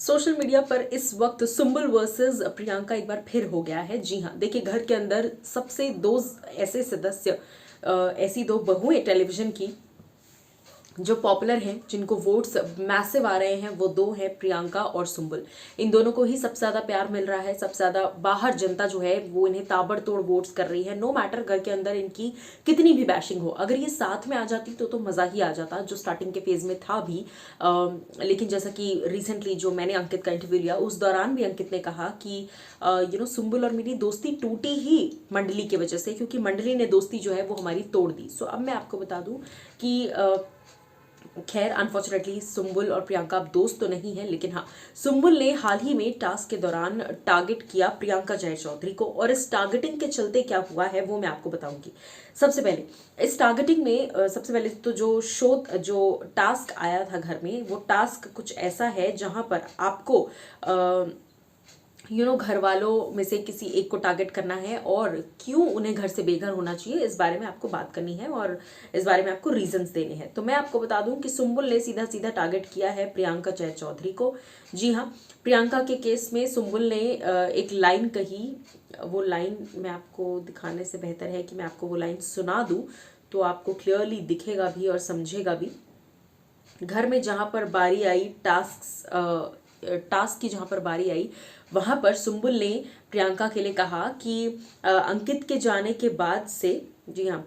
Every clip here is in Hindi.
सोशल मीडिया पर इस वक्त सुम्बुल वर्सेस प्रियंका एक बार फिर हो गया है। जी हाँ, देखिए, घर के अंदर सबसे दो ऐसे सदस्य, ऐसी दो बहुएं टेलीविजन की जो पॉपुलर हैं, जिनको वोट्स मैसिव आ रहे हैं, वो दो हैं, प्रियंका और सुम्बुल। इन दोनों को ही सबसे ज्यादा प्यार मिल रहा है। सबसे ज्यादा बाहर जनता जो है वो इन्हें ताबड़तोड़ वोट्स कर रही है। नो मैटर घर के अंदर इनकी कितनी भी बैशिंग हो, अगर ये साथ में आ जाती तो मजा ही आ जाता, जो स्टार्टिंग के फेज में था भी। लेकिन जैसा कि रिसेंटली जो मैंने अंकित का इंटरव्यू लिया, उस दौरान भी अंकित ने कहा कि सुम्बुल और मेरी दोस्ती टूटी ही मंडली की वजह से, क्योंकि मंडली ने दोस्ती जो है वो हमारी तोड़ दी। सो अब मैं आपको बता दूं कि खैर, अनफॉर्चुनेटली सुम्बुल और प्रियंका अब दोस्त तो नहीं है, लेकिन हाँ, सुम्बुल ने हाल ही में टास्क के दौरान टारगेट किया प्रियंका जय चौधरी को, और इस टारगेटिंग के चलते क्या हुआ है वो मैं आपको बताऊंगी। सबसे पहले इस टारगेटिंग में सबसे पहले तो जो टास्क आया था घर में, वो टास्क कुछ ऐसा है जहां पर आपको घर वालों में से किसी एक को टारगेट करना है, और क्यों उन्हें घर से बेघर होना चाहिए इस बारे में आपको बात करनी है, और इस बारे में आपको रीजंस देने हैं। तो मैं आपको बता दूं कि सुम्बुल ने सीधा सीधा टारगेट किया है प्रियंका जय चौधरी को। जी हाँ, प्रियंका के केस में सुम्बुल ने एक लाइन कही। वो लाइन मैं आपको दिखाने से बेहतर है कि मैं आपको वो लाइन सुना दूं, तो आपको क्लियरली दिखेगा भी और समझेगा भी। घर में जहां पर बारी आई टास्क की जहां पर बारी आई, वहां पर सुम्बुल ने प्रियंका के लिए कहा कि अंकित के जाने के बाद से, जी हाँ,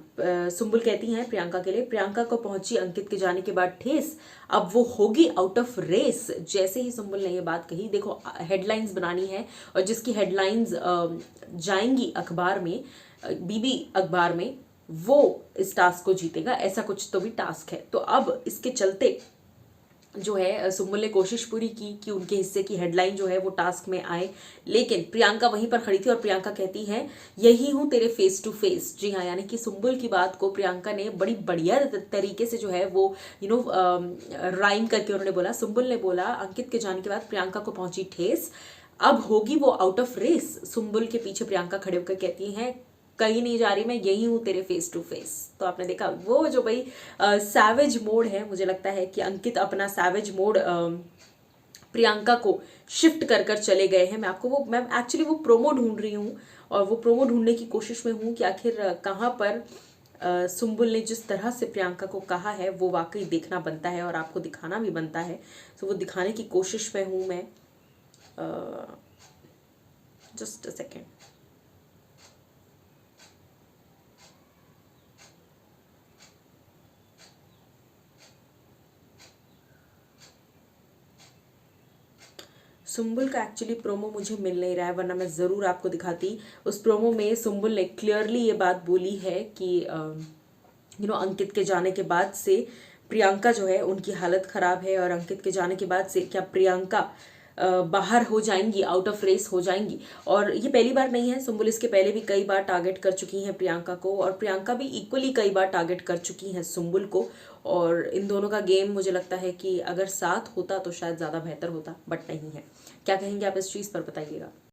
सुम्बुल कहती हैं प्रियंका के लिए, प्रियंका को पहुंची अंकित के जाने के बाद ठेस, अब वो होगी आउट ऑफ रेस। जैसे ही सुम्बुल ने ये बात कही, देखो, हेडलाइंस बनानी है, और जिसकी हेडलाइंस जाएंगी अखबार में, बीबी अखबार में, वो इस टास्क को जीतेगा। ऐसा कुछ तो भी टास्क है। तो अब इसके चलते जो है सुम्बुल ने कोशिश पूरी की कि उनके हिस्से की हेडलाइन जो है वो टास्क में आए, लेकिन प्रियंका वहीं पर खड़ी थी, और प्रियंका कहती है, यही हूं तेरे फेस टू फेस। जी हाँ, यानी कि सुम्बुल की बात को प्रियंका ने बड़ी बढ़िया तरीके से जो है वो राइम करके उन्होंने बोला। सुम्बुल ने बोला, अंकित के जाने के बाद प्रियंका को पहुंची ठेस, अब होगी वो आउट ऑफ रेस। सुम्बुल के पीछे प्रियंका खड़े होकर कहती हैं, कहीं नहीं जा रही मैं, यही हूं तेरे फेस टू फेस। तो आपने देखा वो जो भाई सैवेज मोड है, मुझे लगता है कि अंकित अपना सैवेज मोड प्रियंका को शिफ्ट कर कर चले गए हैं। मैं एक्चुअली वो प्रोमो ढूंढ रही हूँ, और वो प्रोमो ढूंढने की कोशिश में हूँ कि आखिर कहाँ पर सुम्बुल ने जिस तरह से प्रियंका को कहा है वो वाकई देखना बनता है और आपको दिखाना भी बनता है। तो वो दिखाने की कोशिश में हूँ मैं। Just a second. सुम्बुल का एक्चुअली प्रोमो मुझे मिल नहीं रहा है, वरना मैं ज़रूर आपको दिखाती। उस प्रोमो में सुम्बुल ने क्लियरली ये बात बोली है कि अंकित के जाने के बाद से प्रियंका जो है उनकी हालत ख़राब है, और अंकित के जाने के बाद से क्या प्रियंका बाहर हो जाएंगी, आउट ऑफ रेस हो जाएंगी। और ये पहली बार नहीं है, सुम्बुल इसके पहले भी कई बार टारगेट कर चुकी हैं प्रियंका को, और प्रियंका भी इक्वली कई बार टारगेट कर चुकी हैं सुम्बुल को। और इन दोनों का गेम मुझे लगता है कि अगर साथ होता तो शायद ज़्यादा बेहतर होता, बट नहीं है। क्या कहेंगे आप इस चीज़ पर, बताइएगा।